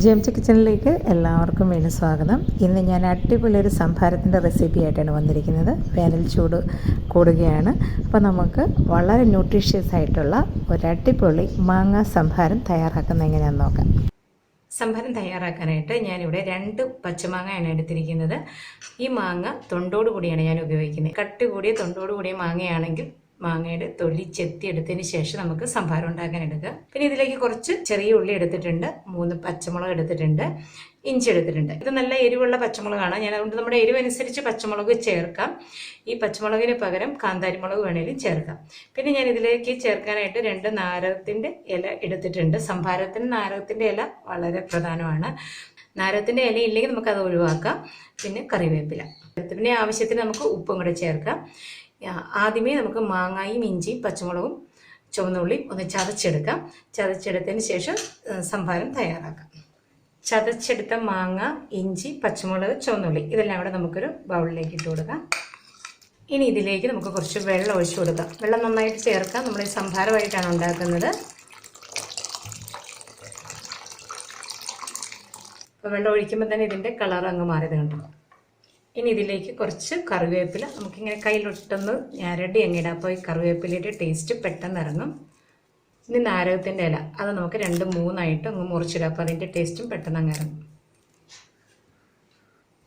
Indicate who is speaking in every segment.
Speaker 1: James കിച്ചണിലേക്ക് എല്ലാവർക്കും വീണ്ടും സ്വാഗതം. ഇന്ന് ഞാൻ അടിപൊളി ഒരു സംഭാരത്തിൻ്റെ റെസിപ്പി ആയിട്ടാണ് വന്നിരിക്കുന്നത്. വേനൽ ചൂട് കൂടുകയാണ്. അപ്പോൾ നമുക്ക് വളരെ ന്യൂട്രീഷ്യസ് ആയിട്ടുള്ള ഒരു അടിപൊളി മാങ്ങ സംഭാരം തയ്യാറാക്കുന്നത് എങ്ങനെയാണെന്ന് നോക്കാം. സംഭാരം തയ്യാറാക്കാനായിട്ട് ഞാനിവിടെ 2 പച്ചമാങ്ങയാണ് എടുത്തിരിക്കുന്നത്. ഈ മാങ്ങ തൊണ്ടോട് കൂടിയാണ് ഞാൻ ഉപയോഗിക്കുന്നത്. കട്ടി കൂടിയ തൊണ്ടോട് കൂടിയ മാങ്ങയാണെങ്കിൽ മാങ്ങയുടെ തൊലി ചെത്തി എടുത്തതിന് ശേഷം നമുക്ക് സംഭാരം ഉണ്ടാക്കാൻ എടുക്കാം. പിന്നെ ഇതിലേക്ക് കുറച്ച് ചെറിയ ഉള്ളി എടുത്തിട്ടുണ്ട്, 3 പച്ചമുളക് എടുത്തിട്ടുണ്ട്, ഇഞ്ചി എടുത്തിട്ടുണ്ട്. ഇത് നല്ല എരിവുള്ള പച്ചമുളകാണ്. ഞാൻ അതുകൊണ്ട് നമ്മുടെ എരിവനുസരിച്ച് പച്ചമുളക് ചേർക്കാം. ഈ പച്ചമുളകിന് പകരം കാന്താരിമുളക് വേണേലും ചേർക്കാം. പിന്നെ ഞാൻ ഇതിലേക്ക് ചേർക്കാനായിട്ട് 2 നാരകത്തിൻ്റെ ഇല എടുത്തിട്ടുണ്ട്. സംഭാരത്തിന് നാരകത്തിൻ്റെ ഇല വളരെ പ്രധാനമാണ്. നാരകത്തിൻ്റെ ഇല ഇല്ലെങ്കിൽ നമുക്കത് ഒഴിവാക്കാം. പിന്നെ കറിവേപ്പില, പിന്നെ ആവശ്യത്തിന് നമുക്ക് ഉപ്പും കൂടെ ചേർക്കാം. ആദ്യമേ നമുക്ക് മാങ്ങായും ഇഞ്ചിയും പച്ചമുളകും ചുവന്നുള്ളിയും ഒന്ന് ചതച്ചെടുക്കാം. ചതച്ചെടുത്തതിന് ശേഷം സംഭാരം തയ്യാറാക്കാം. ചതച്ചെടുത്ത മാങ്ങ, ഇഞ്ചി, പച്ചമുളക്, ചുവന്നുള്ളി ഇതെല്ലാം കൂടെ നമുക്കൊരു ബൗളിലേക്ക് ഇട്ട് കൊടുക്കാം. ഇനി ഇതിലേക്ക് നമുക്ക് കുറച്ച് വെള്ളം ഒഴിച്ചു കൊടുക്കാം. വെള്ളം നന്നായിട്ട് ചേർക്കാം. നമ്മൾ ഈ സംഭാരമായിട്ടാണ് ഉണ്ടാക്കുന്നത്. അപ്പോൾ വെള്ളം ഒഴിക്കുമ്പോൾ തന്നെ ഇതിൻ്റെ കളർ അങ്ങ് മാറിയത് കണ്ടോ. ഇനി ഇതിലേക്ക് കുറച്ച് കറിവേപ്പില നമുക്കിങ്ങനെ കയ്യിലൊട്ടൊന്ന് ഞരടി അങ്ങിടാം. അപ്പോൾ ഈ കറിവേപ്പിലയുടെ ടേസ്റ്റ് പെട്ടെന്ന് ഇറങ്ങും. ഇനി നാരകത്തിൻ്റെ ഇല അത് നമുക്ക് 2-3 അങ്ങ് മുറിച്ചിടാം. അപ്പോൾ അതിൻ്റെ ടേസ്റ്റും പെട്ടെന്ന് അങ്ങ് ഇറങ്ങും.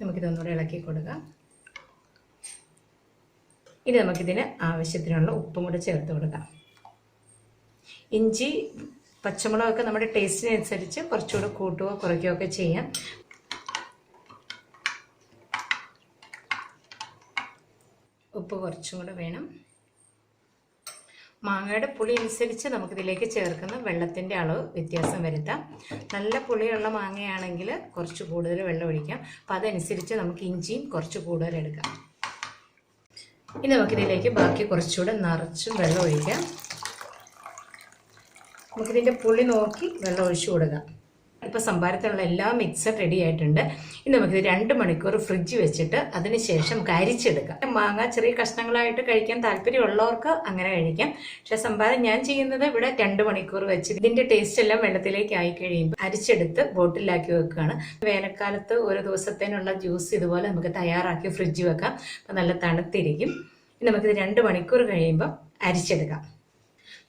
Speaker 1: നമുക്കിതൊന്നുകൂടെ ഇളക്കി കൊടുക്കാം. ഇനി നമുക്കിതിന് ആവശ്യത്തിനുള്ള ഉപ്പും കൂടെ ചേർത്ത് കൊടുക്കാം. ഇഞ്ചി പച്ചമുളകൊക്കെ നമ്മുടെ ടേസ്റ്റിനനുസരിച്ച് കുറച്ചുകൂടെ കൂട്ടുകയോ കുറയ്ക്കുകയോ ഒക്കെ ചെയ്യാം. ഉപ്പ് കുറച്ചും കൂടെ വേണം. മാങ്ങയുടെ പുളി അനുസരിച്ച് നമുക്കിതിലേക്ക് ചേർക്കുന്ന വെള്ളത്തിൻ്റെ അളവ് വ്യത്യാസം വരുത്താം. നല്ല പുളിയുള്ള മാങ്ങയാണെങ്കിൽ കുറച്ച് കൂടുതൽ വെള്ളം ഒഴിക്കാം. അപ്പോൾ അതനുസരിച്ച് നമുക്ക് ഇഞ്ചിയും കുറച്ച് കൂടുതൽ എടുക്കാം. ഇനി നമുക്കിതിലേക്ക് ബാക്കി കുറച്ചുകൂടെ നിറച്ചും വെള്ളം ഒഴിക്കാം. നമുക്കിതിൻ്റെ പുളി നോക്കി വെള്ളം ഒഴിച്ചു കൊടുക്കാം. ഇപ്പോൾ സംഭാരത്തിനുള്ള എല്ലാ മിക്സും റെഡി ആയിട്ടുണ്ട്. ഇനി നമുക്കിത് 2 മണിക്കൂർ ഫ്രിഡ്ജ് വെച്ചിട്ട് അതിന് ശേഷം നമുക്ക് അരിച്ചെടുക്കാം. മാങ്ങ ചെറിയ കഷ്ണങ്ങളായിട്ട് കഴിക്കാൻ താല്പര്യമുള്ളവർക്ക് അങ്ങനെ കഴിക്കാം. പക്ഷേ സംഭാരം ഞാൻ ചെയ്യുന്നത് ഇവിടെ 2 മണിക്കൂർ വെച്ച് ഇതിൻ്റെ ടേസ്റ്റ് എല്ലാം വെള്ളത്തിലേക്ക് ആയി കഴിയുമ്പോൾ അരിച്ചെടുത്ത് ബോട്ടിലാക്കി വെക്കുകയാണ്. വേനൽക്കാലത്ത് ഒരു ദിവസത്തേനുള്ള ജ്യൂസ് ഇതുപോലെ നമുക്ക് തയ്യാറാക്കി ഫ്രിഡ്ജ് വെക്കാം. അപ്പോൾ നല്ല തണുത്തിരിക്കും. ഇനി നമുക്കിത് 2 മണിക്കൂർ കഴിയുമ്പോൾ അരിച്ചെടുക്കാം.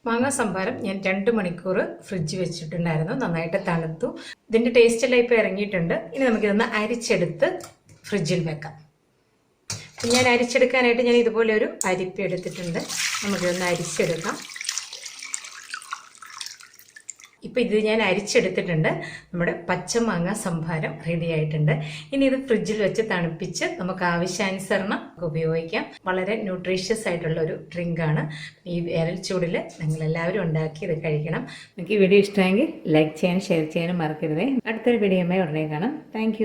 Speaker 1: മാങ്ങ സംഭാരം ഞാൻ 2 മണിക്കൂർ ഫ്രിഡ്ജ് വെച്ചിട്ടുണ്ടായിരുന്നു. നന്നായിട്ട് തണുത്തു. ഇതിൻ്റെ ടേസ്റ്റ് എല്ലാം ഇപ്പോൾ ഇറങ്ങിയിട്ടുണ്ട്. ഇനി നമുക്കിതൊന്ന് അരിച്ചെടുത്ത് ഫ്രിഡ്ജിൽ വെക്കാം. ഞാൻ അരിച്ചെടുക്കാനായിട്ട് ഞാൻ ഇതുപോലെ ഒരു അരിപ്പ എടുത്തിട്ടുണ്ട്. നമുക്കിതൊന്ന് അരിച്ചെടുക്കാം. ഇപ്പോൾ ഇത് ഞാൻ അരിച്ചെടുത്തിട്ടുണ്ട്. നമ്മുടെ പച്ചമാങ്ങ സംഭാരം റെഡി ആയിട്ടുണ്ട്. ഇനി ഇത് ഫ്രിഡ്ജിൽ വെച്ച് തണുപ്പിച്ച് നമുക്ക് ആവശ്യാനുസരണം ഉപയോഗിക്കാം. വളരെ ന്യൂട്രീഷ്യസ് ആയിട്ടുള്ള ഒരു ഡ്രിങ്കാണ്. ഈ വേനൽ ചൂടിൽ നിങ്ങളെല്ലാവരും ഉണ്ടാക്കി ഇത് കഴിക്കണം. നിങ്ങൾക്ക് ഈ വീഡിയോ ഇഷ്ടമെങ്കിൽ ലൈക്ക് ചെയ്യാനും ഷെയർ ചെയ്യാനും മറക്കരുതേ. അടുത്തൊരു വീഡിയോയുമായി ഉടനെ കാണാം. താങ്ക്